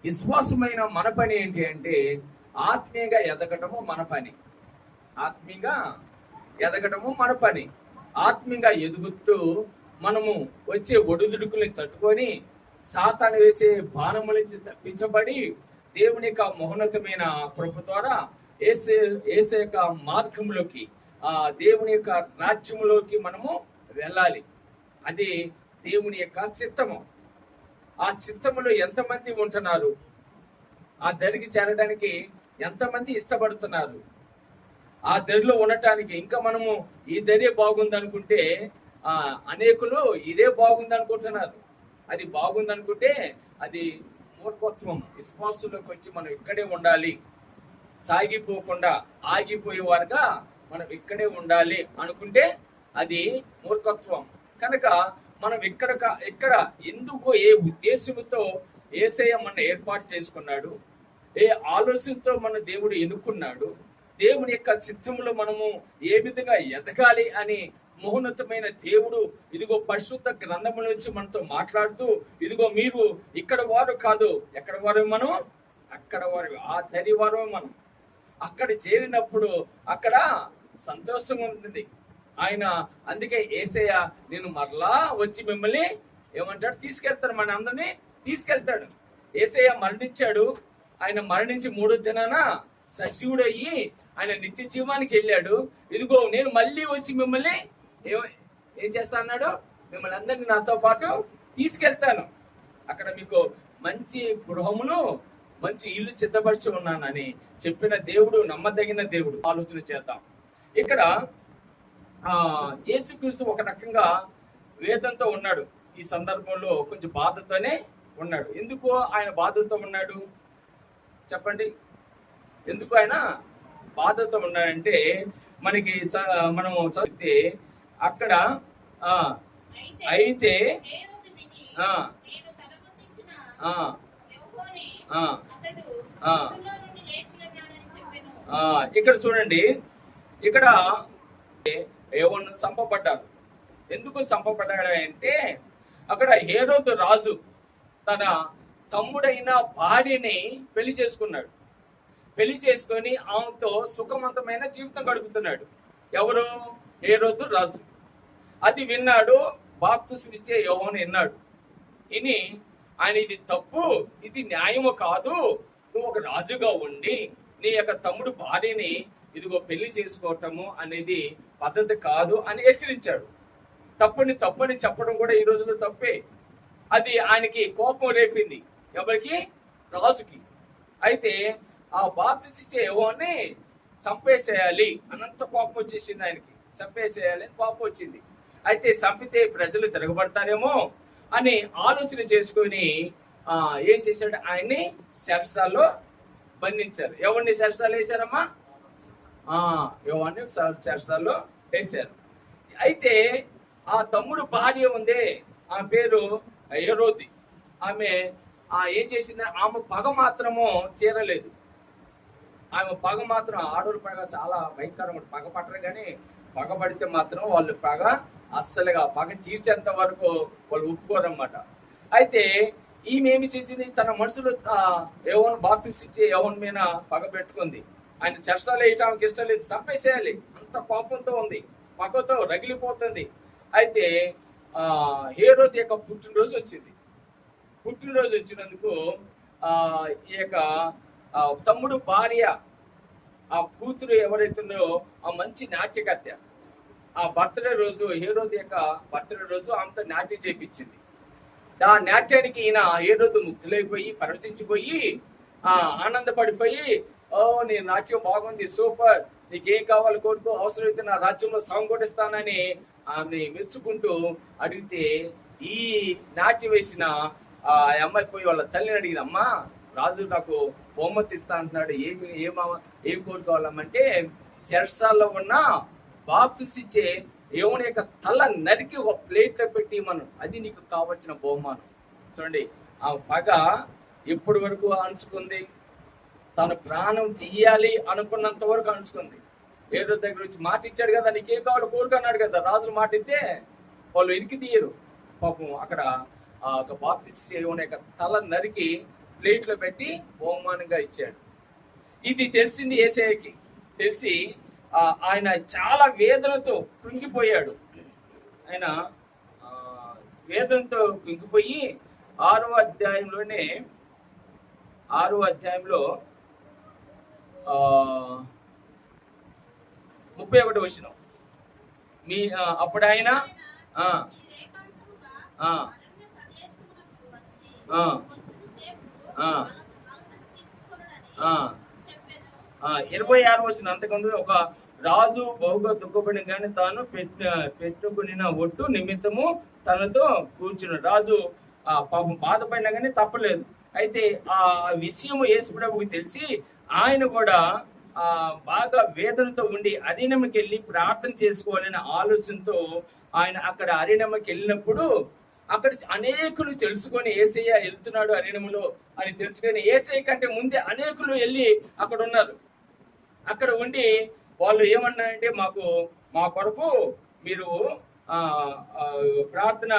విశ్వాసమైన మన పని ఏంటి అంటే ఆత్మీయంగా ఎదగటము మన పని. ఆత్మీయంగా ఎదగటము మన పని. ఆత్మీయంగా ఎదుగుతూ మనము వచ్చే ఒడిదుడుకుల్ని తట్టుకొని సాతాను వేసే బాణముల నుంచి తప్పించబడి దేవుని యొక్క మహోన్నతమైన కృప ద్వారా యేసు యొక్క మార్గంలోకి, ఆ దేవుని యొక్క రాజ్యములోకి మనము వెళ్ళాలి. అది దేవుని యొక్క చిత్తము. ఆ చిత్తములో ఎంతమంది ఉంటున్నారు? ఆ దరికి చేరడానికి ఎంతమంది ఇష్టపడుతున్నారు? ఆ దరిలో ఉండటానికి ఇంకా మనము ఈ దరే బాగుంది అనుకుంటే అనేకులు ఇదే బాగుంది అనుకుంటున్నారు. అది బాగుంది అనుకుంటే అది మూర్ఖత్వం. విశ్వాసంలోకి వచ్చి మనం ఇక్కడే ఉండాలి, సాగిపోకుండా ఆగిపోయేవారుగా మనం ఇక్కడే ఉండాలి అనుకుంటే అది మూర్ఖత్వం. కనుక మనం ఇక్కడ ఎందుకు, ఏ ఉద్దేశంతో యేసయ్య మన ఏర్పాటు చేసుకున్నాడు, ఏ ఆలోచనతో మన దేవుడు ఎన్నుకున్నాడు, దేవుని యొక్క చిత్తంలో మనము ఏ విధంగా ఎదగాలి అని మహోన్నతమైన దేవుడు ఇదిగో పరిశుద్ధ గ్రంథముల నుంచి మనతో మాట్లాడుతూ, ఇదిగో మీరు ఇక్కడ వారు కాదు, ఎక్కడ వారు మనం, అక్కడ వారు, ఆ దరి వారు మనం. అక్కడ చేరినప్పుడు అక్కడ సంతోషం ఉంటుంది. ఆయన అందుకే యేసయ్య నేను మరలా వచ్చి మిమ్మల్ని ఏమంటాడు, తీసుకెళ్తాడు, మన అందరినీ తీసుకెళ్తాడు. యేసయ్య మరణించాడు. ఆయన మరణించి 3వ దినాన సజీవుడయ్యి ఆయన నిత్య జీవానికి వెళ్ళాడు. ఇదిగో నేను మళ్ళీ వచ్చి మిమ్మల్ని ఏం చేస్తా అన్నాడు, మిమ్మల్ని అందరినీ నాతో పాటు తీసుకెళ్తాను. అక్కడ మీకు మంచి గృహమును, మంచి ఇల్లు సిద్ధపరిచి ఉన్నానని చెప్పిన దేవుడు నమ్మదగిన దేవుడు. ఆలోచన చేద్దాం. ఇక్కడ యేసుక్రీస్తు ఒక రకంగా వేదంతో ఉన్నాడు. ఈ సందర్భంలో కొంచెం బాధతోనే ఉన్నాడు. ఎందుకు ఆయన బాధతో ఉన్నాడు చెప్పండి? ఎందుకు ఆయన బాధతో ఉన్నాడంటే మనకి మనము చదివితే అక్కడ అయితే ఇక్కడ చూడండి, ఇక్కడ యోహాను చంపబడ్డారు. ఎందుకు చంపబడ్డాడు అంటే అక్కడ హేరోదు రాజు తన తమ్ముడైన భార్యని పెళ్లి చేసుకున్నాడు. పెళ్లి చేసుకొని ఆమెతో సుఖవంతమైన జీవితం గడుపుతున్నాడు. ఎవరు? హేరోదు రాజు. అది విన్నాడు. బాప్తిస్మం ఇచ్చే యోహాను విన్నాడు. ఇని ఆయన ఇది తప్పు, ఇది న్యాయము కాదు, నువ్వు ఒక రాజుగా ఉండి నీ యొక్క తమ్ముడు భార్యని ఇదిగో పెళ్లి చేసుకోవటము అనేది పద్ధతి కాదు అని హెచ్చరించాడు. తప్పని చెప్పడం కూడా ఈ రోజులో తప్పే. అది ఆయనకి కోపం రేపింది. ఎవరికి? రాజుకి. అయితే ఆ బాప్తిస్మం ఇచ్చే యోహాన్ని చంపేసేయాలి అన్నంత కోపం వచ్చేసింది ఆయనకి. చంపేసేయాలి అని కోపం వచ్చింది. అయితే చంపితే ప్రజలు తిరగబడతారేమో అని ఆలోచన చేసుకొని ఏం చేశాడు, ఆయన్ని చెరసాల్లో బంధించారు. ఎవరిని చెరసాల్లో వేశారమ్మా? యోహాన్ని చెరసాల్లో వేశారు. అయితే ఆ తమ్ముడు భార్య ఉందే, ఆ పేరు హేరోది. ఆమె ఏం చేసింది, ఆమె పగ మాత్రము తీరలేదు. ఆమె పగ మాత్రం, ఆడవాళ్ళ పగ చాలా భయంకరంగా పగ పట్టరు, కానీ పగ పడితే మాత్రం వాళ్ళు పగ అస్సలుగా పగ తీర్చేంత వరకు వాళ్ళు ఒప్పుకోరన్నమాట. అయితే ఈమె ఏమి చేసింది, తన మనసులో యోహాను బాప్తిస్మం ఇచ్చే యోహాను మీద పగ పెట్టుకుంది. ఆయన చెరసాల్లో వేయటానికి ఇష్టం లేదు, చంపేసేయాలి అంత కోపంతో ఉంది, పగతో రగిలిపోతుంది. అయితే హేరోదు యొక్క పుట్టినరోజు వచ్చింది. పుట్టినరోజు వచ్చినందుకు ఈ యొక్క తమ్ముడు భార్య, ఆ కూతురు ఎవరైతుందో ఆ మంచి నాట్యకర్త, ఆ బర్త్డే రోజు, హేరోదు యొక్క బర్త్డే రోజు ఆమెతో నాట్యం చేయించింది. ఆ నాట్యానికి ఈయన హేరోదు ముగ్గులైపోయి పరవశించిపోయి ఆనందపడిపోయి, ఓ నీ నాట్యం బాగుంది, సూపర్, నీకేం కావాలి కోరుకో, అవసరమైతే నా రాజ్యంలో సాంగ్ కొట్టిస్తానని ఆమె మెచ్చుకుంటూ అడిగితే, ఈ నాట్యం వేసిన ఆ అమ్మాయి పోయి వాళ్ళ తల్లిని అడిగింది, అమ్మా రాజు నాకు బహుమతి ఇస్తా అంటున్నాడు, ఏం కోరుకోవాలమ్మంటే చెరసాల్లో ఉన్న బాప్తిస్మం ఇచ్చే యోహాను యొక్క తల నరికి ఒక ప్లేట్లో పెట్టి మనం, అది నీకు కావలసిన బహుమానం. చూడండి, ఆ పగ ఎప్పటి వరకు అణుచుకుంది, తన ప్రాణం తీయాలి అనుకున్నంత వరకు అణుచుకుంది. ఏదో దగ్గర వచ్చి మాట ఇచ్చాడు కదా, నీకేం కావాలో కోరుకున్నాడు కదా, రాజులు మాట ఇస్తే వాళ్ళు వెనక్కి తీయరు. పాపం అక్కడ ఒక బాప్తిస్మం ఇచ్చే యోహాను యొక్క తల నరికి ప్లేట్లో పెట్టి బహుమానంగా ఇచ్చాడు. ఇది తెలిసింది యేసయ్యకి. తెలిసి ఆయన చాలా వేదనతో కృంగిపోయాడు. ఆయన వేదనతో కృంగిపోయి 6వ అధ్యాయంలోనే 6వ అధ్యాయంలో 31వ వచనం. మీ అప్పుడు ఆయన ఆ 26వ వచనం. అంతకుముందు ఒక రాజు బహుగా దుఃఖపడిన కానీ తాను పెట్టుకుని ఒట్టు నిమిత్తము తనతో కూర్చున్నాడు. రాజు పాపం బాధపడినా కానీ తప్పలేదు. అయితే ఆ విషయం యేసుప్రభువుకి తెలిసి ఆయన కూడా బాగా వేదనతో ఉండి అరణ్యంకి వెళ్ళి ప్రార్థన చేసుకోవాలనే ఆలోచనతో ఆయన అక్కడ అరణ్యంకి వెళ్ళినప్పుడు అక్కడ అనేకులు తెలుసుకొని యేసయ్య వెళ్తున్నాడు అరణ్యములో అని తెలుసుకొని యేసయ్య కంటే ముందే అనేకులు వెళ్ళి అక్కడ ఉన్నారు. అక్కడ ఉండి వాళ్ళు ఏమన్నారంటే మా కొరకు మీరు ప్రార్థన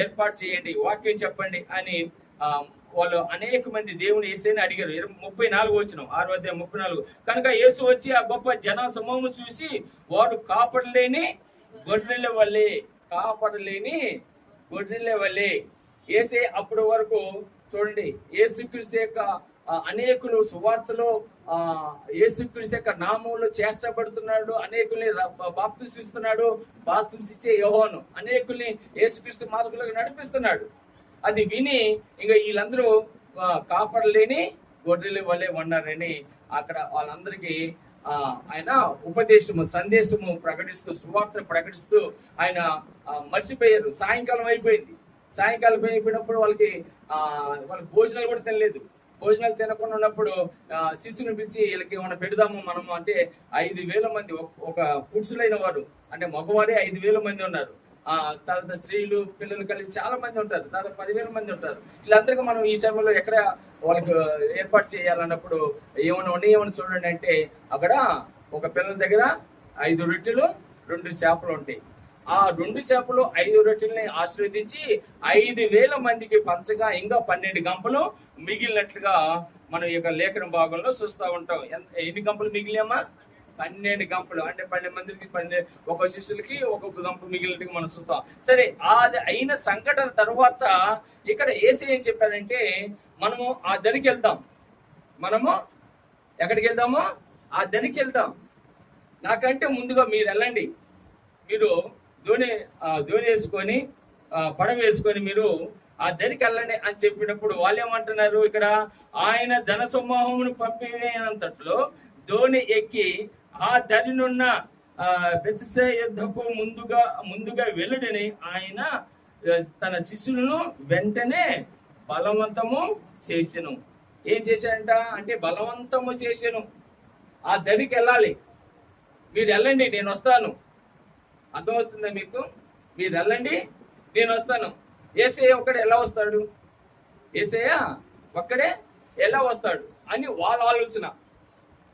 ఏర్పాటు చేయండి, వాక్యం చెప్పండి అని వాళ్ళు అనేక మంది దేవుని యేసయ్యని అడిగారు. 34వ వచనం 6వ అధ్యాయం 34. కనుక యేసు వచ్చి ఆ గొప్ప జన సమూహం చూసి వారు కాపాడలేని గొడ్రెల వల్లే యేసయ్య అప్పటి వరకు చూడండి యేసుక్రీస్తు యొక్క అనేకులు సువార్తలో యేసుక్రీస్తు యొక్క నామంలో చేర్చబడుతున్నాడు, అనేకుల్ని బాప్తిస్తున్నాడు. బాప్తిసే యోహాను అనేకుల్ని యేసుక్రీస్తు మార్గంలోకి నడిపిస్తున్నాడు. అది విని ఇంకా వీళ్ళందరూ కాపాడలేని గొడ్రెల వల్లే ఉన్నారని అక్కడ వాళ్ళందరికీ ఆయన ఉపదేశము సందేశము ప్రకటిస్తూ సువార్త ప్రకటిస్తూ ఆయన మర్చిపోయారు. సాయంకాలం అయిపోయినప్పుడు వాళ్ళకి భోజనాలు కూడా తినలేదు. భోజనాలు తినకుండా ఉన్నప్పుడు శిష్యుని పిలిచి వీళ్ళకి ఏమైనా పెడదాము మనము అంటే 5,000 మంది ఒక పురుషులైన వారు అంటే మగవారే 5,000 మంది ఉన్నారు. తర్వాత స్త్రీలు పిల్లలు కలిపి చాలా మంది ఉంటారు, దాదాపు 10,000 మంది ఉంటారు. వీళ్ళందరికీ మనం ఈ సమయంలో ఎక్కడ వాళ్ళకి ఏర్పాటు చేయాలన్నప్పుడు ఏమైనా చూడండి అంటే అక్కడ ఒక పిల్లల దగ్గర 5 రొట్టెలు 2 చేపలు ఉంటాయి. ఆ 2 చేపలు 5 రొట్టెల్ని ఆశీర్వదించి 5,000 మందికి పంచగా ఇంకా 12 గంపలు మిగిలినట్లుగా మనం ఈ యొక్క లేఖన భాగంలో చూస్తూ ఉంటాం. ఎన్ని గంపలు మిగిలినామా? 12 గంపలు. అంటే 12 మందికి ఒక్కొక్క శిష్యులకి ఒక్కొక్క గంప మిగిలినట్టుగా మనం చూస్తాం. సరే, అది అయిన సంఘటన తర్వాత ఇక్కడ యేసయ్య ఏం చెప్పారంటే మనము ఆ దరికి వెళ్దాం. మనము ఎక్కడికి వెళ్దామో ఆ దరికి వెళ్దాం. నాకంటే ముందుగా మీరు వెళ్ళండి, మీరు దోణి వేసుకొని పడవ వేసుకొని మీరు ఆ దరికి వెళ్ళండి అని చెప్పినప్పుడు వాళ్ళు ఏమంటున్నారు, ఇక్కడ ఆయన ధన సమూహమును పంపినంతట్లో దోణి ఎక్కి ఆ దరినున్న బెత్సెదా యుద్ధకు ముందుగా వెళ్ళడని ఆయన తన శిష్యులను వెంటనే బలవంతము చేసెను. ఏం చేశాడంట అంటే బలవంతము చేసెను. ఆ దరికి వెళ్ళాలి, మీరు వెళ్ళండి నేను వస్తాను. అర్థమవుతుందా మీకు? మీరు వెళ్ళండి నేను వస్తాను. యేసయ్య ఒక్కడే ఎలా వస్తాడు? యేసయ్య ఒక్కడే ఎలా వస్తాడు అని వాళ్ళ ఆలోచన.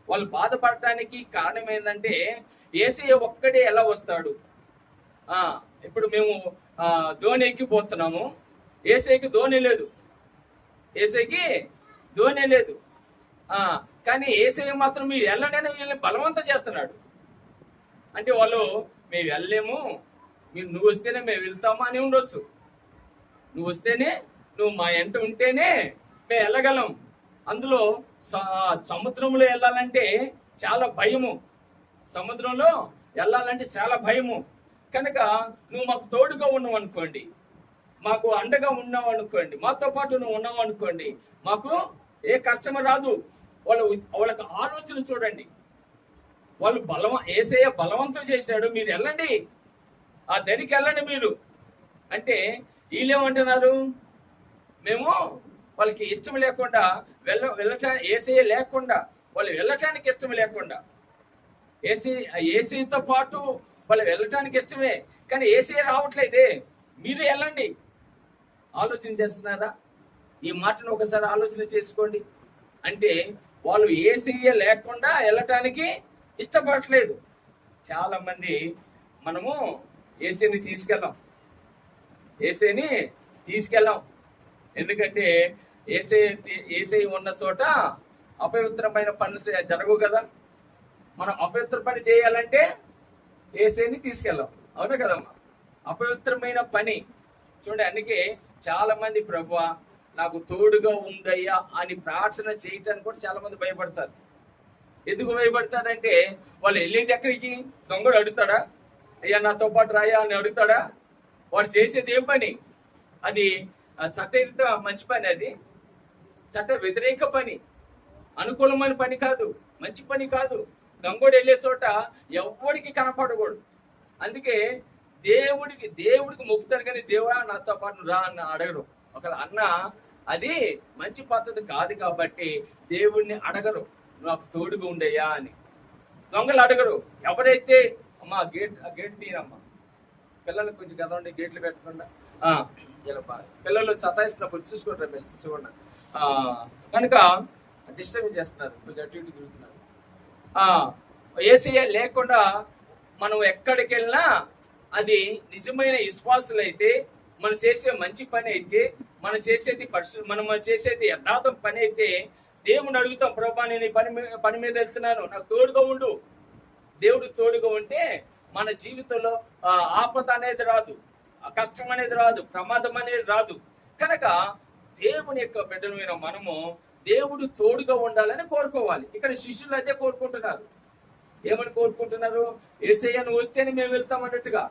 వాళ్ళు బాధపడటానికి కారణం ఏంటంటే యేసయ్య ఒక్కడే ఎలా వస్తాడు? ఇప్పుడు మేము దోణి ఎక్కిపోతున్నాము, యేసయ్యకి దోణి లేదు, కానీ యేసయ్య మాత్రం మీరు వెళ్ళండి వీళ్ళని బలవంతం చేస్తున్నాడు. అంటే వాళ్ళు మేము వెళ్ళలేము, నువ్వు వస్తేనే మేము వెళ్తాము అని ఉండొచ్చు. నువ్వు వస్తేనే, నువ్వు మా ఎంట ఉంటేనే మేము వెళ్ళగలం. అందులో సముద్రంలో వెళ్ళాలంటే చాలా భయము, సముద్రంలో వెళ్ళాలంటే చాలా భయము. కనుక నువ్వు మాకు తోడుగా ఉన్నావు అనుకోండి, మాకు అండగా ఉన్నావు అనుకోండి, మాతో పాటు నువ్వు ఉన్నావు అనుకోండి, మాకు ఏ కష్టం రాదు. వాళ్ళకి ఆలోచన చూడండి. వాళ్ళు యేసయ్య బలవంతం చేశాడు, మీరు వెళ్ళండి, ఆ దరికి వెళ్ళండి మీరు అంటే వీళ్ళేమంటున్నారు, మేము వాళ్ళకి ఇష్టం లేకుండా వెళ్ళటానికి యేసయ్య లేకుండా వాళ్ళు వెళ్ళటానికి ఇష్టం లేకుండా యేసయ్యతో పాటు వాళ్ళు వెళ్ళటానికి ఇష్టమే, కానీ యేసయ్య రావట్లేదే, మీరు వెళ్ళండి. ఆలోచన చేస్తున్నారా? ఈ మాటను ఒకసారి ఆలోచన చేసుకోండి. అంటే వాళ్ళు యేసయ్య లేకుండా వెళ్ళటానికి ఇష్టపడట్లేదు. చాలా మంది మనము యేసయ్యని తీసుకెళ్ళాం, ఎందుకంటే ఏసై ఉన్న చోట అపవిత్రమైన పనులు జరగవు కదా. మనం అపవిత్ర పని చేయాలంటే ఏసైని తీసుకెళ్ళాం, అవునా కదమ్మా. అపవిత్రమైన పని చూడండి. అందుకే చాలా మంది ప్రభువా నాకు తోడుగా ఉందయ్యా అని ప్రార్థన చేయటానికి కూడా చాలా మంది భయపడతారు. ఎందుకు భయపడతారంటే వాళ్ళు వెళ్ళేది ఎక్కడికి? దొంగడు అడుగుతాడా, అయ్యా నాతో పాటు రాయా అని అడుగుతాడా? వాడు చేసేది ఏం పని? అది చట్ట మంచి పని, అది చట్ట వ్యతిరేక పని, అనుకూలమైన పని కాదు, మంచి పని కాదు. దొంగడు వెళ్ళే చోట ఎవరికి కనపడకూడదు. అందుకే దేవుడికి మొక్కుతారు, కానీ దేవుడా నాతో పాటు రా అన్న అడగరు. ఒకవేళ అన్న అది మంచి పద్ధతి కాదు కాబట్టి దేవుడిని అడగరు, నాకు తోడుగా ఉండేయా అని. దొంగలు అడగరు. ఎవరైతే అమ్మా గేట్ తీయనమ్మా, పిల్లలకు కొంచెం కదా ఉండే గేట్లు పెట్టకుండా పిల్లలు చతాయిస్తున్నప్పుడు చూసుకుంటారు, బెస్ట్ చూడండి. కనుక డిస్టర్బ్ చేస్తున్నారు, కొంచెం అటు ఇటు తిరుగుతున్నారు. ఏసీఐ లేకుండా మనం ఎక్కడికి వెళ్ళినా అది నిజమైన విశ్వాసులు అయితే, మనం చేసే మంచి పని అయితే, మనం చేసేది యథార్థం పని అయితే దేవుని అడుగుతాం, ప్రభా నేను ఈ పని మీద వెళ్తున్నాను, నాకు తోడుగా ఉండు. దేవుడు తోడుగా ఉంటే మన జీవితంలో ఆపద అనేది రాదు, కష్టం అనేది రాదు, ప్రమాదం అనేది రాదు. కనుక దేవుని యొక్క బిడ్డలమైన మనము దేవుడు తోడుగా ఉండాలని కోరుకోవాలి. ఇక్కడ శిష్యులు అదే కోరుకుంటున్నారు. ఏమని కోరుకుంటున్నారు? యేసయ్య నువ్వు వస్తేనే మేము వెళ్తామన్నట్టుగా.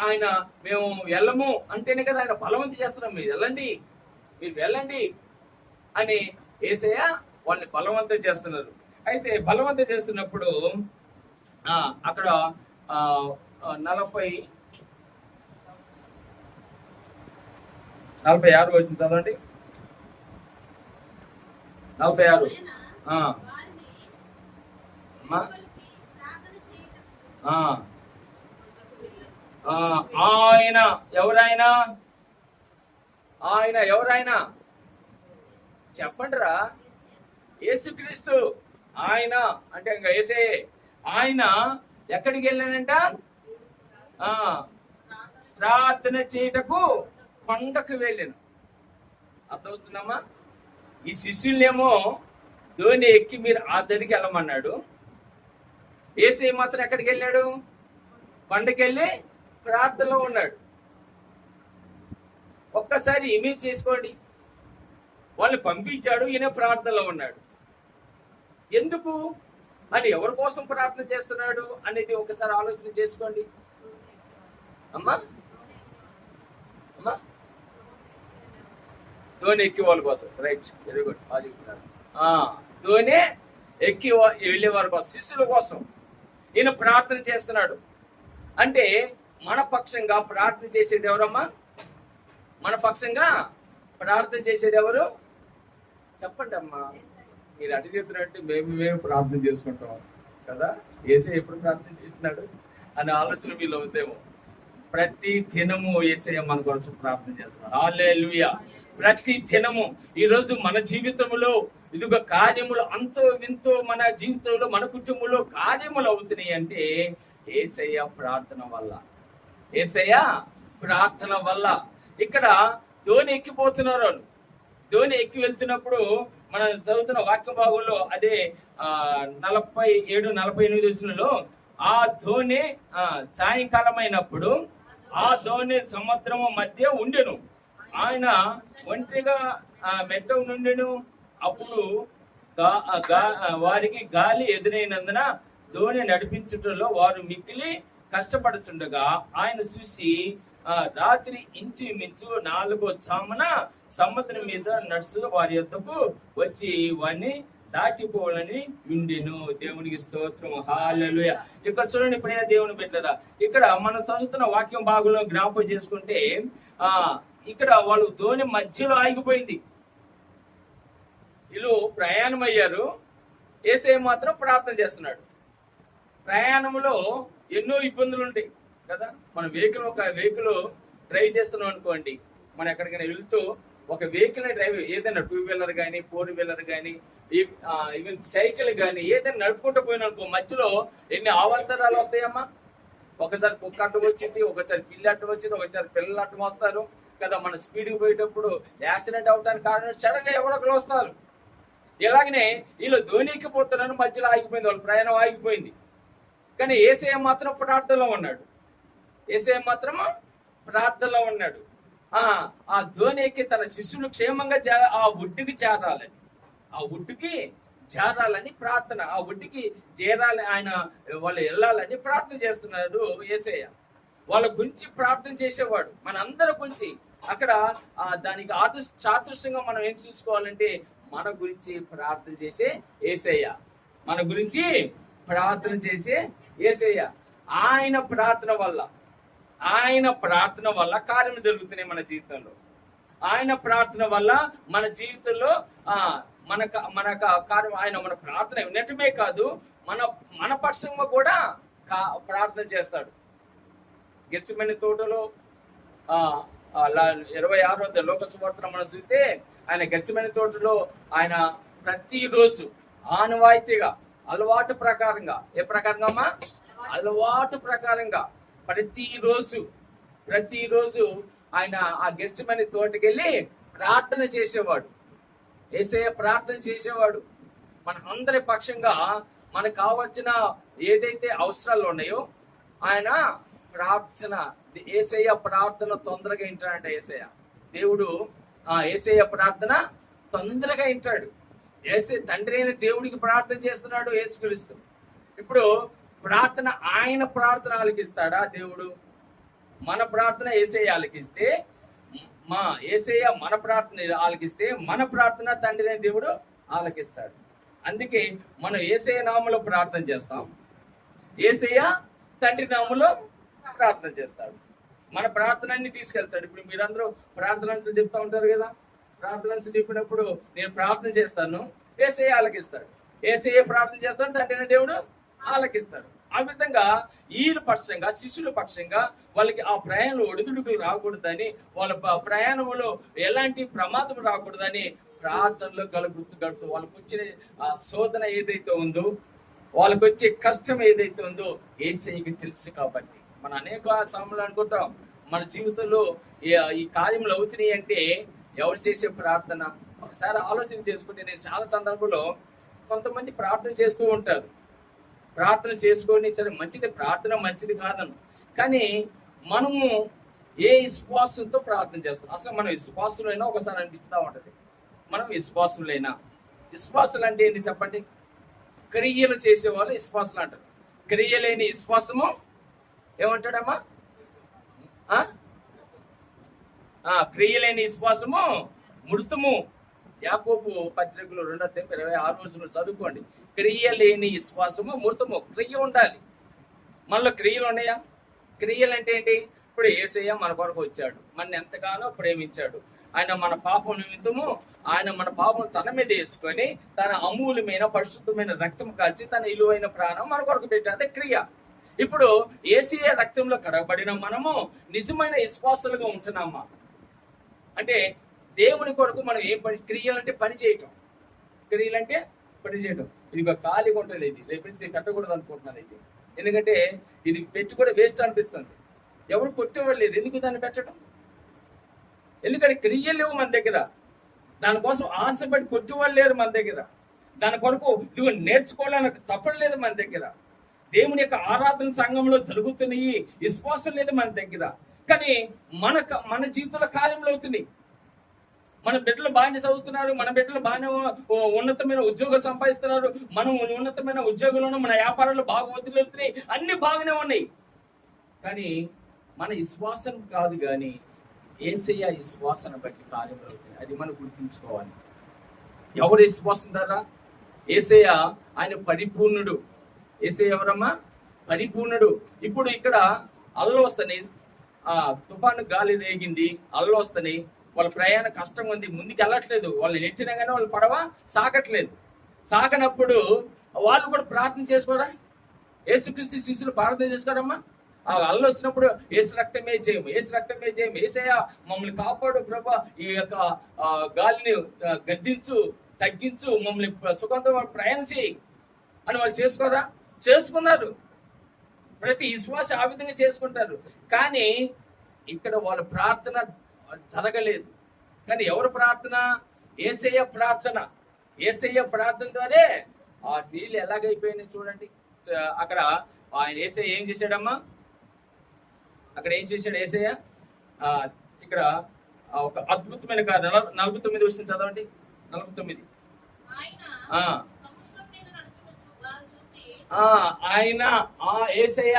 ఆయన మేము వెళ్ళము అంటేనే కదా ఆయన బలవంత చేస్తున్నాం, మీరు వెళ్ళండి అని యేసయ్య వాళ్ళని బలవంతం చేస్తున్నారు. అయితే బలవంతం చేస్తున్నప్పుడు అక్కడ 46 వచ్చింది చదవండి. 46 ఆయన ఎవరైనా చెప్పండిరా. యేసుక్రీస్తు. ఆయన అంటే ఇంకా యేసే. ఆయన ఎక్కడికి వెళ్ళానంట? ప్రార్థన చేయటకు కొండకు వెళ్ళాను. అర్థమవుతుందమ్మా? ఈ శిష్యుల్నేమో ధోని ఎక్కి మీరు ఆ దగ్గరికి వెళ్ళమన్నాడు. యేసే మాత్రం ఎక్కడికి వెళ్ళాడు? కొండకెళ్ళి ప్రార్థనలో ఉన్నాడు. ఒక్కసారి ఇమేజ్ చేసుకోండి. వాళ్ళని పంపించాడు, ఈయన ప్రార్థనలో ఉన్నాడు. ఎందుకు అని, ఎవరి కోసం ప్రార్థన చేస్తున్నాడు అనేది ఒకసారి ఆలోచన చేసుకోండి. అమ్మా ధోని ఎక్కి వాళ్ళ కోసం. రైట్, వెరీ గుడ్, బాగా చెప్తున్నారు. ధోని ఎక్కి వెళ్ళే వారి కోసం, శిష్యుల కోసం ఈయన ప్రార్థన చేస్తున్నాడు. అంటే మన పక్షంగా ప్రార్థన చేసేది ఎవరమ్మా? మన పక్షంగా ప్రార్థన చేసేది ఎవరు? చెప్పండి అమ్మా. మీరు అటు చెప్తున్నట్టు మేము ప్రార్థన చేసుకుంటాం కదా. యేసయ్య ఎప్పుడు ప్రార్థన చేస్తున్నాడు అనే ఆలోచన మీలో అవుతామో. ప్రతి దినము యేసయ్య మన కోసం ప్రార్థన చేస్తున్నాడు. హల్లెలూయా. ప్రతి దినము. ఈరోజు మన జీవితంలో ఇదిగో కార్యములు అంతో వింతో మన జీవితంలో, మన కుటుంబంలో కార్యములు అవుతున్నాయి అంటే యేసయ్య ప్రార్థన వల్ల. ఇక్కడ ధోని ఎక్కిపోతున్నారు వాళ్ళు. ధోని ఎక్కి వెళ్తున్నప్పుడు మనం చదువుతున్న వాక్య భాగంలో అదే 47-48 వచనంలో ఆ ధోని సాయంకాలం అయినప్పుడు ఆ ధోని సముద్రము మధ్య ఉండెను. ఆయన ఒంటరిగా మెట్ట నుండెను. అప్పుడు వారికి గాలి ఎదురైనందున ధోని నడిపించటంలో వారు మిక్కిలి కష్టపడుతుండగా ఆయన చూసి రాత్రి ఇంచుమించు 4వ జామున సముద్రం మీద నడుచు వారి యొద్దకు వచ్చి వారిని దాటిపోవాలని ఉండెను. దేవునికి స్తోత్రం. హల్లెలూయా. ఇక్కడ చూడండి ప్రియ దేవుని బిడ్డలారా, ఇక్కడ మనం చదువుతున్న వాక్యం భాగంలో జ్ఞాపకం చేసుకుంటే ఇక్కడ వాళ్ళు ధోని మధ్యలో ఆగిపోయింది. వీళ్ళు ప్రయాణం అయ్యారు, యేసయ్య మాత్రం ప్రార్థన చేస్తున్నాడు. ప్రయాణంలో ఎన్నో ఇబ్బందులు ఉంటాయి కదా. మన ఒక వెహికల్ డ్రైవ్ చేస్తున్నాం అనుకోండి, మనం ఎక్కడికైనా వెళ్తూ ఒక వెహికల్ డ్రైవ్, ఏదైనా 2 వీలర్ కానీ 4 వీలర్ కానీ ఈవెన్ సైకిల్ కానీ ఏదైనా నడుపుకుంటూ పోయిననుకో, మధ్యలో ఎన్ని ఆవర్తనాలు వస్తాయమ్మా. ఒకసారి కుక్క అడ్డం వచ్చింది, ఒకసారి పిల్లి అడ్డం వచ్చింది, ఒకసారి పిల్లలు అడ్డం వస్తారు. కదా, మన స్పీడ్కి పోయేటప్పుడు యాక్సిడెంట్ అవడానికి కారణం సడన్గా ఎవరొకరు వస్తారు. ఇలాగనే వీళ్ళు ధోనికి పోతున్నారు, మధ్యలో ఆగిపోయింది, వాళ్ళ ప్రయాణం ఆగిపోయింది. కానీ యేసయ్య మాత్రం ప్రార్థనలో ఉన్నాడు. యేసయ్య మాత్రము ప్రార్థనలో ఉన్నాడు. ఆ ధోనికి తన శిష్యులు క్షేమంగా ఆ ఒడ్డుకి చేరాలని, ఆ ఒడ్డుకి చేరాలని ప్రార్థన, ఆ ఒడ్డుకి చేరాలి, ఆయన వాళ్ళు వెళ్ళాలని ప్రార్థన చేస్తున్నాడు యేసయ్య. వాళ్ళ గురించి ప్రార్థన చేసేవాడు, మన అందరి గురించి. అక్కడ దానికి సాదృశ్యంగా మనం ఏం చూసుకోవాలంటే మన గురించి ప్రార్థన చేసే యేసయ్య, మన గురించి ప్రార్థన చేసే యేసయ్య. ఆయన ప్రార్థన వల్ల కార్యం జరుగుతున్నాయి మన జీవితంలో. ఆయన ప్రార్థన వల్ల మన జీవితంలో మన కార్యం, ఆయన మన ప్రార్థన వినటమే కాదు, మన పక్షంగా కూడా ప్రార్థన చేస్తాడు. గెత్సేమనే తోటలో 26వ లోక సువార్తలో మనం చూస్తే, ఆయన గెత్సేమనే తోటలో ఆయన ప్రతిరోజు ఆనవాయితీగా అలవాటు ప్రకారంగా, ఏ ప్రకారంగా అమ్మా? అలవాటు ప్రకారంగా ప్రతిరోజు ఆయన ఆ గెత్సేమనే తోటకెళ్ళి ప్రార్థన చేసేవాడు. యేసయ్య ప్రార్థన చేసేవాడు. మన అందరి పక్షంగా మనకు కావలసిన ఏదైతే అవసరాలు ఉన్నాయో ఆయన ప్రార్థన, యేసయ్య ప్రార్థన తొందరగా వింటాడంట. దేవుడు యేసయ్య ప్రార్థన తొందరగా వింటాడు. తండ్రి అయిన దేవుడికి ప్రార్థన చేస్తున్నాడు యేసుక్రీస్తు. ఇప్పుడు ప్రార్థన, ఆయన ప్రార్థన ఆలకిస్తాడా దేవుడు? మన ప్రార్థన యేసయ్య ఆలకిస్తే, యేసయ్య మన ప్రార్థన ఆలకిస్తే, మన ప్రార్థన తండ్రి అయిన దేవుడు ఆలకిస్తాడు. అందుకే మనం యేసయ్య నామములో ప్రార్థన చేస్తాం, యేసయ్య తండ్రి నామములో ప్రార్థన చేస్తాడు. మన ప్రార్థనని తీసుకెళ్తాడు. ఇప్పుడు మీరందరూ ప్రార్థనలు చెప్తా ఉంటారు కదా, ప్రార్థనలు చెప్పినప్పుడు నేను ప్రార్థన చేస్తాను, యేసయ్య ఆలకిస్తాడు. యేసయ్య ప్రార్థన చేస్తాడు, తండ్రి అయిన దేవుడు ఆలకిస్తాడు. ఆ విధంగా వీళ్ళ పక్షంగా, శిష్యుల పక్షంగా వాళ్ళకి ఆ ప్రయాణంలో ఒడిదుడుకులు రాకూడదని, వాళ్ళ ప్రయాణంలో ఎలాంటి ప్రమాదం రాకూడదని ప్రార్థనలో గడుపుతూ వాళ్ళకి వచ్చిన ఆ శోధన ఏదైతే ఉందో, వాళ్ళకి వచ్చే కష్టం ఏదైతే ఉందో యేసయ్యకి తెలుసు. కాబట్టి మనం అనేక సమయంలో అనుకుంటాం మన జీవితంలో ఈ కార్యములు అవుతున్నాయి అంటే ఎవరు చేసే ప్రార్థన. ఒకసారి ఆలోచన చేసుకుంటే, నేను చాలా సందర్భంలో కొంతమంది ప్రార్థన చేస్తూ ఉంటారు, ప్రార్థన చేసుకొని సరే మంచిది, ప్రార్థన మంచిది కాదను, కానీ మనము ఏ విశ్వాసంతో ప్రార్థన చేస్తాం? అసలు మనం విశ్వాసులైనా ఒకసారి అనిపిస్తూ ఉంటుంది. మనం విశ్వాసులు అంటే ఏంటి చెప్పండి? క్రియలు చేసేవాళ్ళు విశ్వాసులు అంటారు. క్రియలేని విశ్వాసము ఏమంటాడమ్మా? క్రియలేని విశ్వాసము మృతము. యాకోబు పత్రికలో 2:26 చదువుకోండి. క్రియలేని విశ్వాసము మృతము. క్రియ ఉండాలి. మనలో క్రియలు ఉన్నాయా? క్రియలు అంటే ఏంటి? ఇప్పుడు యేసయ్య మన కొరకు వచ్చాడు, మన ఎంతగానో ప్రేమించాడు. ఆయన మన పాపం నిమిత్తము ఆయన మన పాపం తన మీద వేసుకొని తన అమూల్యమైన పరిశుద్ధమైన రక్తం కాల్చి తన విలువైన ప్రాణం మన కొరకు పెట్టాడు. క్రియ. ఇప్పుడు యేసయ్య రక్తంలో కడగబడిన మనము నిజమైన విశ్వాసులుగా ఉంటున్నామా అంటే దేవుని కొరకు మనం ఏం పని? క్రియలంటే పని చేయటం. క్రియలంటే పని చేయటం. ఇది ఒక ఖాళీగా ఉంటుంది, ఇది లేకపోతే కట్టకూడదు అనుకుంటున్నాను. ఇది ఎందుకంటే ఇది పెట్టి కూడా వేస్ట్ అనిపిస్తుంది. ఎవరు కొట్టేవాళ్ళు లేదు, ఎందుకు దాన్ని పెట్టడం? ఎందుకంటే క్రియలు లేవు మన దగ్గర. దానికోసం ఆశపడి కొట్టేవాళ్ళు లేరు మన దగ్గర. దాని కొరకు ఇదిగో నేర్చుకోవాలని తప్పలేదు మన దగ్గర. దేవుని యొక్క ఆరాధన సంఘంలో జరుగుతున్నాయి, విశ్వాసం లేదు మన దగ్గర. కానీ మన జీవితంలో కార్యములు అవుతున్నాయి. మన బిడ్డలు బాగానే చదువుతున్నారు, మన బిడ్డలు బాగానే ఉన్నతమైన ఉద్యోగాలు సంపాదిస్తున్నారు, మనం ఉన్నతమైన ఉద్యోగంలోనూ మన వ్యాపారాలు బాగా వదిలేస్తున్నాయి, అన్ని బాగానే ఉన్నాయి. కానీ మన విశ్వాసం కాదు, కానీ యేసయ్య విశ్వాసన బట్టి కార్యములు అవుతాయి. అది మనం గుర్తుంచుకోవాలి. ఎవరు విశ్వాసం ద్వారా? యేసయ్య ఆయన పరిపూర్ణుడు. యేసయ్య ఎవరమ్మా? పరిపూర్ణుడు. ఇప్పుడు ఇక్కడ అలలు వస్తున్నాయి, తుఫాను గాలి రేగింది, అలలు వస్తున్నాయి, వాళ్ళ ప్రయాణ కష్టంగా ఉంది, ముందుకు వెళ్ళట్లేదు. వాళ్ళు నెచ్చినా కానీ వాళ్ళు పడవ సాగట్లేదు. సాగనప్పుడు వాళ్ళు కూడా ప్రార్థన చేసుకోరా? యేసుక్రీస్తు శిష్యులు ప్రార్థన చేసుకోరమ్మా? ఆ అల్లు వచ్చినప్పుడు యేసు రక్తమే చేయము, యేసు రక్తమే చేయము, యేసయ్య మమ్మల్ని కాపాడు ప్రభా, ఈ యొక్క గాలిని గద్దించు, తగ్గించు, మమ్మల్ని సుఖంతో ప్రయాణం చేయి అని వాళ్ళు చేసుకోరా? చేసుకున్నారు. ప్రతి విశ్వాస ఆ విధంగా చేసుకుంటారు. కానీ ఇక్కడ వాళ్ళ ప్రార్థన జరగలేదు. కానీ ఎవరు ప్రార్థన? యేసయ్య ప్రార్థన. యేసయ్య ప్రార్థన ద్వారా ఆ నీళ్ళు ఎలాగైపోయినాయి చూడండి. అక్కడ ఆయన యేసయ్య ఏం చేశాడమ్మా? అక్కడ ఏం చేశాడు యేసయ్య? ఇక్కడ ఒక అద్భుతమైన 49 వచ్చింది చదవండి. 49. ఆయన యేసయ్య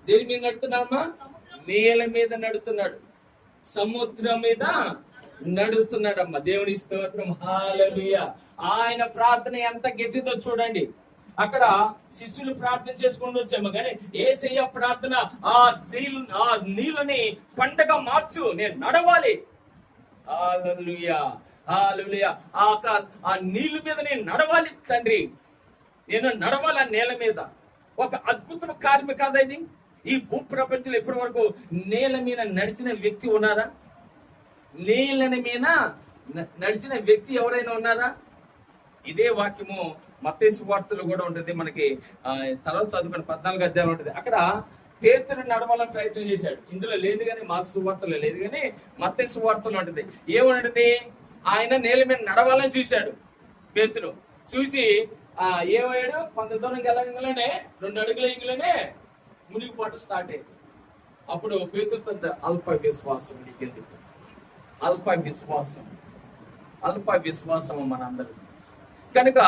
దేని మీద నడుతున్నాడమ్మా? నీళ్ళ మీద నడుస్తున్నాడు, సముద్రం మీద నడుస్తున్నాడమ్మా. దేవుని స్తోత్రం, హల్లెలూయా. ఆయన ప్రార్థన ఎంత గట్టిదో చూడండి. అక్కడ శిష్యులు ప్రార్థన చేసుకుంటూ వచ్చాము, కానీ యేసయ్య ప్రార్థన ఆ నీళ్ళని పంటగా మార్చు, నేను నడవాలి. హల్లెలూయా, హల్లెలూయా. ఆ నీళ్ళ మీద నేను నడవాలి తండ్రి, నేను నడవాలి ఆ నేల మీద. ఒక అద్భుత కార్యం కాదా ఇది? ఈ భూ ప్రపంచంలో ఇప్పటి వరకు నేల మీద నడిచిన వ్యక్తి ఉన్నారా? నీళ్ళని మీద నడిచిన వ్యక్తి ఎవరైనా ఉన్నారా? ఇదే వాక్యము మత్తయి సువార్తలో కూడా ఉంటుంది. మనకి తర్వాత చదువుకుని 14 అధ్యాయం ఉంటుంది. అక్కడ పేతురు నడవాలని ప్రయత్నం చేశాడు. ఇందులో లేదు కానీ, మార్కు సువార్తలో లేదు కానీ మత్తయి సువార్తలో ఉంటుంది. ఏమంటుంది? ఆయన నేల మీద నడవాలని చూశాడు పేతురు. చూసి ఏమయ్యాడు? కొంత దూరం వెళ్ళగానే 2 అడుగుల ఇంగులోనే మునిగిపోవటం స్టార్ట్ అయ్యింది. అప్పుడు పేతురుతో అల్ప విశ్వాసం నీకెంది? అల్ప విశ్వాసం మనందరూ. కనుక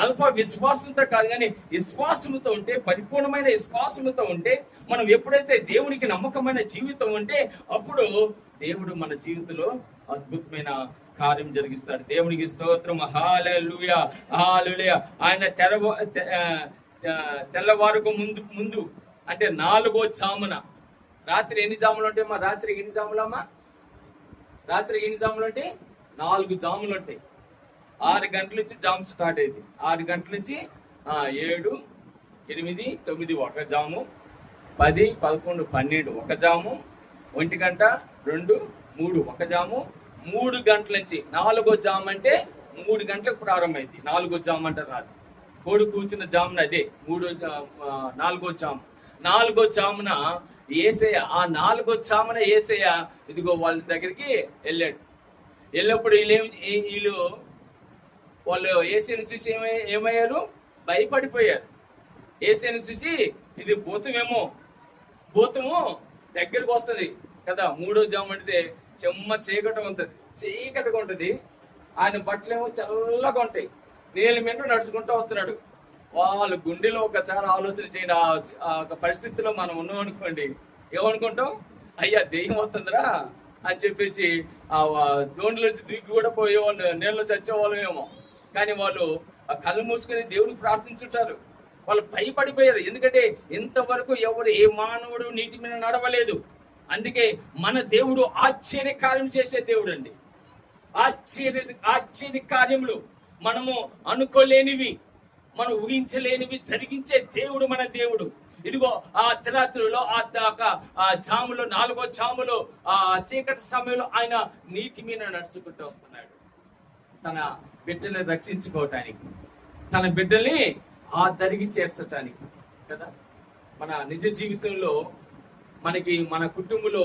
అల్ప విశ్వాసంతో కాదు, కానీ విశ్వాసముతో ఉంటే, పరిపూర్ణమైన విశ్వాసముతో ఉంటే, మనం ఎప్పుడైతే దేవునికి నమ్మకమైన జీవితం ఉంటే అప్పుడు దేవుడు మన జీవితంలో అద్భుతమైన కార్యం జరిగిస్తాడు. దేవునికి స్తోత్రం, హల్లెలూయా, హల్లెలూయా. ఆయన తెల్లవారుకు ముందు అంటే 4వ జామున, రాత్రి ఎన్ని జాములు ఉంటాయమ్మా? రాత్రి ఎన్ని జాములమ్మా? రాత్రి ఎన్ని జాములు ఉంటాయి? 4 జాములు ఉంటాయి. 6 గంటల నుంచి జాము స్టార్ట్ అయింది. 6 గంటల నుంచి 7, 8, 9 ఒక జాము, 10, 11, 12 ఒక జాము, 1 గంట, 2, 3 ఒక జాము, 3 గంటల నుంచి 4వ జాము అంటే 3 గంటలకు ప్రారంభమైంది. 4వ జాము అంటారు రాదు, కోడి కూర్చున్న జామున అదే 4వ జాము. 4వ జామున యేసయ్య, ఆ 4వ జామున యేసయ్య ఇదిగో వాళ్ళ దగ్గరికి వెళ్ళాడు. వెళ్ళినప్పుడు వాళ్ళు యేసయ్యను చూసి ఏమయ్యారు? భయపడిపోయారు. యేసయ్యను చూసి ఇది భూతము దగ్గరకు వస్తుంది కదా. 3వ జాము అంటే చీకటిగా ఉంటుంది. ఆయన బట్టలేమో తెల్లగా ఉంటాయి. నీళ్ళ మీద నడుచుకుంటూ వస్తున్నాడు. వాళ్ళ గుండెలో ఒకసారి ఆలోచన చేయండి. ఆ పరిస్థితిలో మనం ఉన్నాం అనుకోండి, ఏమనుకుంటాం? అయ్యా దెయ్యం వస్తుందిరా అని చెప్పేసి ఆ దోణిలోంచి దిగి కూడా పోయేవాళ్ళు, నీళ్ళు చచ్చేవాళ్ళమేమో. కానీ వాళ్ళు ఆ కళ్ళు మూసుకొని దేవుడికి ప్రార్థించుంటారు. వాళ్ళు భయపడిపోయారు. ఎందుకంటే ఇంతవరకు ఏ మానవుడు నీటి మీద నడవలేదు. అందుకే మన దేవుడు ఆశ్చర్య కార్యం చేసే దేవుడు అండి. ఆశ్చర్య కార్యములు మనము అనుకోలేనివి, మనం ఊహించలేనివి జరిగించే దేవుడు మన దేవుడు. ఇదిగో ఆ అర్ధరాత్రిలో ఆ జాములో 4వ జాములో ఆ చీకటి సమయంలో ఆయన నీటి మీద నడుచుకుంటూ వస్తున్నాడు, తన బిడ్డల్ని రక్షించుకోవటానికి, తన బిడ్డల్ని ఆ దరికి చేర్చటానికి కదా. మన నిజ జీవితంలో మన కుటుంబంలో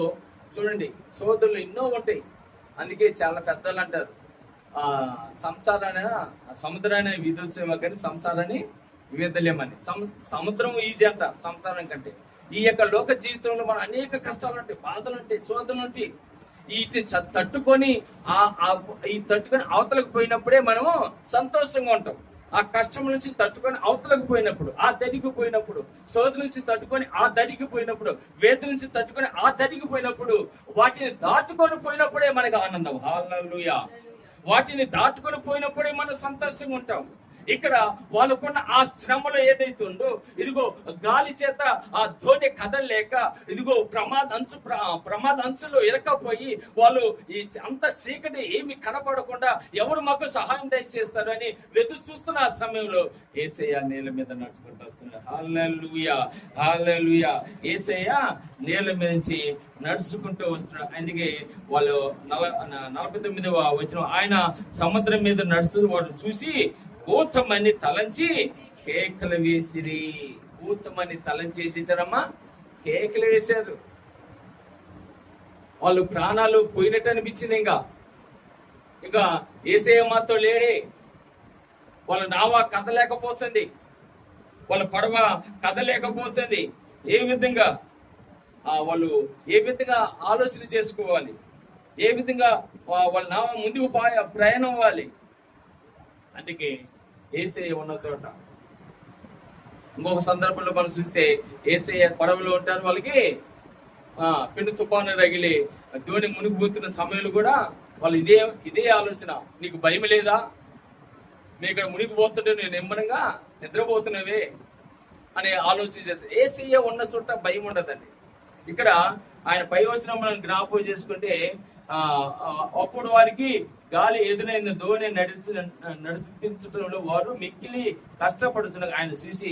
చూడండి సోదరులు ఎన్నో ఉంటాయి. అందుకే చాలా పెద్దలు అంటారు, సముద్రాన్ని విధించేమో కానీ సంసారాన్ని వివేదలేమని. సముద్రం ఈజీ అంట సంసారం కంటే. ఈ యొక్క లోక జీవితంలో మనం అనేక కష్టాలు ఉంటాయి, బాధలు ఉంటాయి, శోధనలు ఉంటాయి. వీటిని తట్టుకొని అవతలకు పోయినప్పుడే మనము సంతోషంగా ఉంటాం. ఆ కష్టం నుంచి తట్టుకొని అవతలకు పోయినప్పుడు, ఆ దరికి పోయినప్పుడు, శోధన నుంచి తట్టుకొని ఆ దరికి పోయినప్పుడు, వేద నుంచి తట్టుకొని ఆ దరికి పోయినప్పుడు, వాటిని దాటుకొని పోయినప్పుడే మనకు ఆనందం. హల్లెలూయా. వాటిని దాటుకొని పోయినప్పుడే మనం సంతోషంగా ఉంటాం. ఇక్కడ వాళ్ళకున్న ఆ శ్రమలో ఏదైతే ఉందో, ఇదిగో గాలి చేత ఆ ధోని కదలలేక, ఇదిగో ప్రమాద అంచులో ఇరకపోయి వాళ్ళు ఈ అంత చీకటి ఏమి కనపడకుండా ఎవరు మాకు సహాయం దయచేస్తారు అని వెతుకు చూస్తున్న ఆ సమయంలో యేసయ్య నేల మీద నడుచుకుంటూ వస్తున్నారు. హల్లెలూయా, హల్లెలూయా. యేసయ్య నేల మీద నుంచి నడుచుకుంటూ వస్తున్నాడు. అందుకే వాళ్ళు 49వ వచనం, ఆయన సముద్రం మీద నడుస్తూ వాడు చూసి భూతమని తలంచి కేకలు వేసిరి. భూతమని తలంచేసి ఇచ్చారమ్మా, కేకలు వేశారు. వాళ్ళు ప్రాణాలు పోయినట్టు అనిపించింది. ఇంకా యేసయ్య మాతో లేడే, వాళ్ళ నావ కదలేకపోతుంది, వాళ్ళ పడవ కదలేకపోతుంది. ఏ విధంగా వాళ్ళు ఏ విధంగా ఆలోచన చేసుకోవాలి, ఏ విధంగా వాళ్ళ నావ ముందుకు ప్రయాణం అవ్వాలి. అందుకే యేసయ్య ఉన్న చోట ఇంకొక సందర్భంలో మనం చూస్తే యేసయ్య పడవలో ఉంటారు, వాళ్ళకి పెను తుఫాను రగిలి ధోని మునిగిపోతున్న సమయంలో కూడా వాళ్ళు ఇదే ఆలోచన, నీకు భయం లేదా, నేను ఇక్కడ మునిగిపోతుంటే నేను నెమ్మదిగా నిద్రపోతున్నవే అనే ఆలోచన చేస్తే యేసయ్య ఉన్న చోట భయం ఉండదండి. ఇక్కడ ఆయన పై వచనం మనం జ్ఞాపకం చేసుకుంటే అప్పుడు వారికి గాలి ఎదురైన ధోని నడిపించడంలో వారు మిక్కిలి కష్టపడుతున్నారు. ఆయన చూసి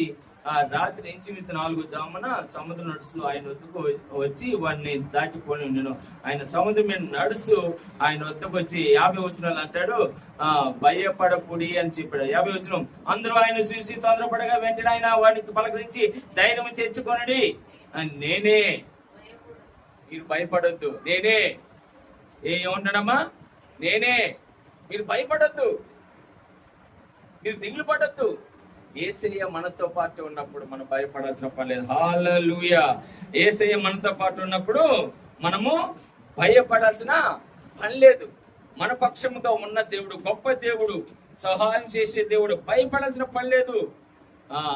రాత్రి ఇంచుమించు 4 జామున సముద్ర నడుచులు ఆయన వద్దకు వచ్చి వాడిని దాటిపోయి నేను ఆయన సముద్రం మీద నడుస్తూ ఆయన వద్దకు వచ్చి 50 వచనాలు అంటాడు, భయపడకుడి అని చెప్పాడు. 50 వచనం, అందరూ ఆయన చూసి తొందరపడగా వెంటనే ఆయన వాడిని పలకరించి ధైర్యం తెచ్చుకొనడి, నేనే, మీరు భయపడొద్దు, నేనే. ఏమంటాడమ్మా? నేనే, మీరు భయపడొద్దు, మీరు దిగులు పడొద్దు. యేసయ్య మనతో పాటు ఉన్నప్పుడు మనం భయపడాల్సిన పని లేదు. హల్లెలూయా. యేసయ్య మనతో పాటు ఉన్నప్పుడు మనము భయపడాల్సిన పని లేదు. మన పక్షముగా ఉన్న దేవుడు గొప్ప దేవుడు, సహాయం చేసే దేవుడు, భయపడాల్సిన పని లేదు.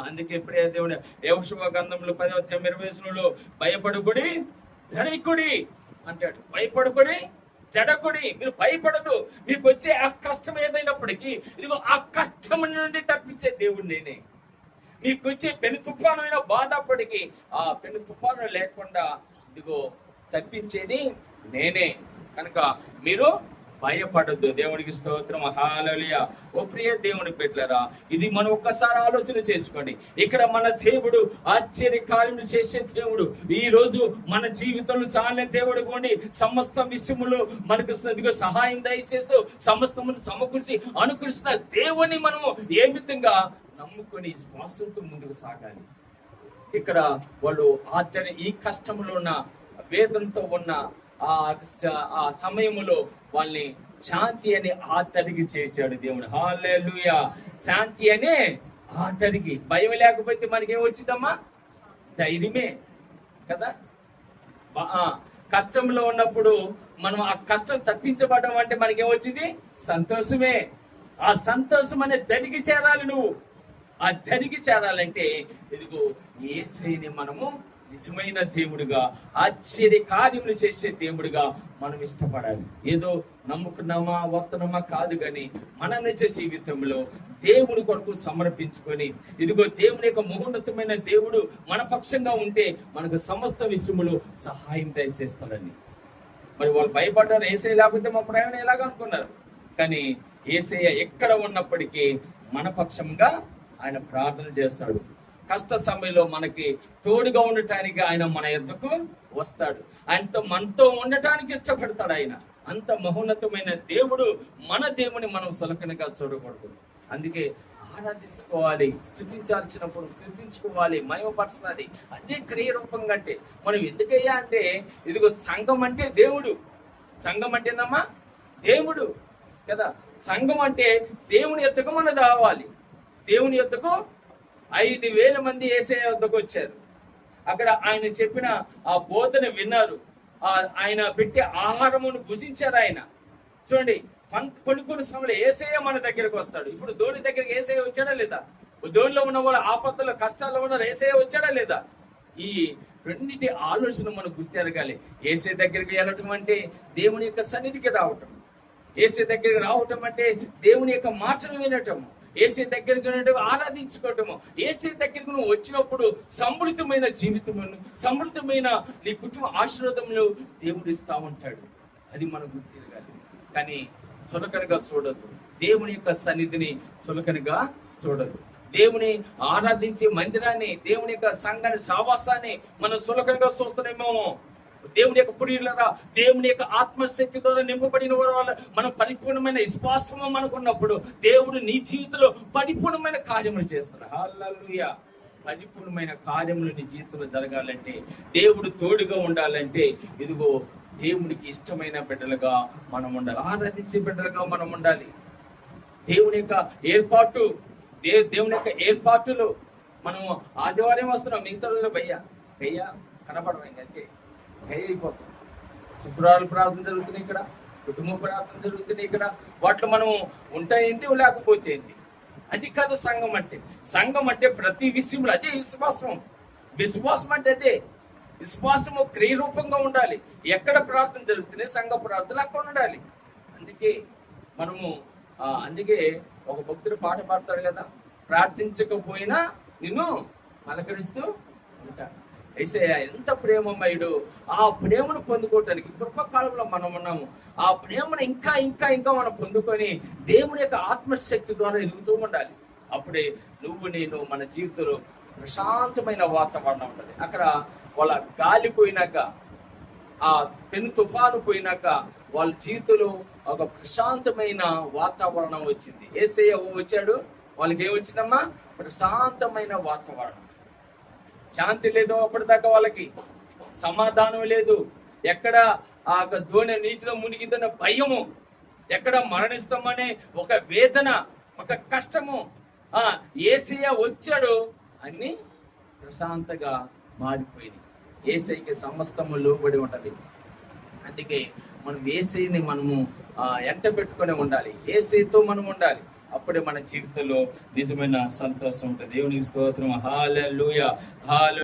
అందుకే ప్రియ దేవుడు యెహోషువ గ్రంథంలో 10వ అధ్యాయం 20వ వచనంలో భయపడకుడి జడకుడి అంటాడు. భయపడకుడి జడకుడి, మీరు భయపడదు. మీకు వచ్చే ఆ కష్టం ఏదైనప్పటికీ ఇదిగో ఆ కష్టం నుండి తప్పించే దేవుడు నేనే. మీకు వచ్చే పెను తుఫానమైన బాధప్పటికీ ఆ పెను తుఫాను లేకుండా ఇదిగో తప్పించేది నేనే. కనుక మీరు భయపడద్దు. దేవునికి స్తోత్రం. హల్లెలూయా. ఓ ప్రియ దేవుని బిడ్డలారా, ఇది మనం ఒక్కసారి ఆలోచన చేసుకోండి. ఇక్కడ మన దేవుడు ఆశ్చర్య కార్యములు చేసే దేవుడు. ఈ రోజు మన జీవితంలో చాలా దేవుడు కొండి సమస్త విషయములు మనకు సహాయం దయచేస్తూ సమస్తమును సమకూర్చి అనుకరిస్తున్న దేవుని మనము ఏ విధంగా నమ్ముకొని శ్వాసంతో ముందుకు సాగాలి. ఇక్కడ వాళ్ళు ఈ కష్టంలో ఉన్న వేదనతో ఉన్న ఆ సమయములో వాళ్ళని శాంతి అని ఆతడికి చేర్చాడు దేవుడు. హల్లెలూయా. శాంతి అనే ఆతడికి. భయం లేకపోతే మనకేం వచ్చిందమ్మా? ధైర్యమే కదా. కష్టంలో ఉన్నప్పుడు మనం ఆ కష్టం తప్పించబడడం అంటే మనకేమొచ్చింది? సంతోషమే. ఆ సంతోషం అనే దరికి చేరాలి. నువ్వు ఆ దరికి చేరాలంటే ఇదిగో యేసయ్యని మనము నిజమైన దేవుడిగా, ఆశ్చర్య కార్యములు చేసే దేవుడిగా మనం ఇష్టపడాలి. ఏదో నమ్ముకున్నామా వస్తున్నామా కాదు, కానీ మన నిజ జీవితంలో దేవుని కొరకు సమర్పించుకొని ఇదిగో దేవుని యొక్క మహోన్నతమైన దేవుడు మన పక్షంగా ఉంటే మనకు సమస్త విషయములు సహాయం దయచేస్తాడని. మరి వాళ్ళు భయపడ్డారు, యేసయ్య లేకపోతే మా ప్రయాణం ఎలాగ అనుకున్నారు. కానీ యేసయ్య ఎక్కడ ఉన్నప్పటికీ మన పక్షంగా ఆయన ప్రార్థన చేస్తాడు. కష్ట సమయంలో మనకి తోడుగా ఉండటానికి ఆయన మన యొద్దకు వస్తాడు. ఆయనతో మనతో ఉండటానికి ఇష్టపడతాడు. ఆయన అంత మహోన్నతమైన దేవుడు. మన దేవుని మనం సులకనగా చూడకూడదు. అందుకే ఆరాధించుకోవాలి, స్తుతించాల్సినప్పుడు స్తుతించుకోవాలి, మహిమపరచాలి. అదే క్రియరూపంగా. అంటే మనం ఎందుకయ్యా అంటే ఇదిగో సంఘం అంటే దేవుడు. సంఘం అంటేనమ్మా దేవుడు కదా. సంఘం అంటే దేవుని యొద్దకు మనం రావాలి. దేవుని యొద్దకు 5,000 మంది యేసయ్య వద్దకు వచ్చారు. అక్కడ ఆయన చెప్పిన ఆ బోధన విన్నారు. ఆయన పెట్టే ఆహారమును భుజించారు. ఆయన చూడండి, కొన్ని సమయంలో యేసయ్య మన దగ్గరకు వస్తాడు. ఇప్పుడు ధోని దగ్గరికి యేసయ్య వచ్చాడా లేదా? ధోనిలో ఉన్న వాళ్ళ ఆపత్తుల కష్టాల్లో ఉన్న యేసయ్య వచ్చాడా లేదా? ఈ రెండింటి ఆలోచన మనం గుర్తెరగాలి. యేసయ్య దగ్గరికి వెళ్ళటం అంటే దేవుని యొక్క సన్నిధికి రావటం. యేసయ్య దగ్గరికి రావటం అంటే దేవుని యొక్క మాటలు వినటం. యేసయ్య దగ్గరికి ఆరాధించుకోవటము. యేసయ్య దగ్గరికి నువ్వు వచ్చినప్పుడు సమృద్ధమైన జీవితమును, సమృద్ధమైన నీ కుటుంబ ఆశీర్వాదములు దేవుడు ఇస్తా ఉంటాడు. అది మనం గుర్తిరగాలి. కానీ చులకనగా చూడద్దు. దేవుని యొక్క సన్నిధిని చులకనగా చూడదు. దేవుని ఆరాధించే మందిరాన్ని, దేవుని యొక్క సంఘాన్ని, సావాసాన్ని మనం చులకనగా చూస్తున్నామేమో. దేవుని యొక్క పురీలరా, దేవుని యొక్క ఆత్మశక్తి ద్వారా నింపబడిన వాళ్ళ మనం పరిపూర్ణమైన విశ్వాసము మనకున్నప్పుడు దేవుడు నీ జీవితంలో పరిపూర్ణమైన కార్యములు చేస్తాడు. హల్లెలూయా. పరిపూర్ణమైన కార్యములు నీ జీవితంలో జరగాలంటే, దేవుడు తోడుగా ఉండాలంటే ఇదిగో దేవునికి ఇష్టమైన బిడ్డలుగా మనం ఉండాలి, ఆరాధించే బిడ్డలుగా మనం ఉండాలి. దేవుని యొక్క ఏర్పాటు, దేవుని యొక్క ఏర్పాటులో మనము ఆదివారం వస్తున్నాం, మిగతా రోజులు భయ్య కనపడమైంది అంతే, భయ అయిపోతాం. శుక్రవారం ప్రార్థన జరుగుతున్నాయి ఇక్కడ, కుటుంబ ప్రార్థన జరుగుతున్నాయి ఇక్కడ, వాటిలో మనం ఉంటాయేంటి లేకపోతే ఏంటి. అది కాదు సంఘం అంటే. సంఘం అంటే ప్రతి విషయంలో అదే విశ్వాసం అంటే అదే విశ్వాసము క్రియరూపంగా ఉండాలి. ఎక్కడ ప్రార్థన జరుగుతున్నాయి సంఘ ప్రార్థన అక్కడ ఉండాలి. అందుకే ఒక భక్తుడు పాట పాడతాడు కదా, ప్రార్థించకపోయినా నిన్ను పలకరిస్తూ ఉంటాడు. యేసయ్య ఎంత ప్రేమమయుడు. ఆ ప్రేమను పొందుకోవటానికి కృపకాలంలో మనం ఉన్నాము. ఆ ప్రేమను ఇంకా ఇంకా ఇంకా మనం పొందుకొని దేవుని యొక్క ఆత్మశక్తి ద్వారా ఎదుగుతూ ఉండాలి. అప్పుడే నేను మన జీవితంలో ప్రశాంతమైన వాతావరణం ఉంటుంది. అక్కడ వాళ్ళ గాలి పోయినాక, ఆ పెను తుఫాను పోయినాక వాళ్ళ జీవితంలో ఒక ప్రశాంతమైన వాతావరణం వచ్చింది. యేసయ్య వచ్చాడు, వాళ్ళకి ఏమొచ్చిందమ్మా? ప్రశాంతమైన వాతావరణం. శాంతి లేదు అప్పటిదాకా, వాళ్ళకి సమాధానం లేదు. ఎక్కడ ఆ దోణి నీటిలో మునిగిదన్న భయము, ఎక్కడ మరణిస్తామనే ఒక వేదన, ఒక కష్టము. యేసయ్య వచ్చాడు, అన్ని ప్రశాంతంగా మారిపోయింది. యేసయ్యకి సమస్తము లోబడి ఉంటది. అందుకే మనం యేసయ్యని మనము ఎంట పెట్టుకుని ఉండాలి, యేసయ్యతో మనం ఉండాలి. అప్పుడే మన జీవితంలో నిజమైన సంతోషం ఉంటుంది. దేవునికి స్తోత్రం. హల్లెలూయా.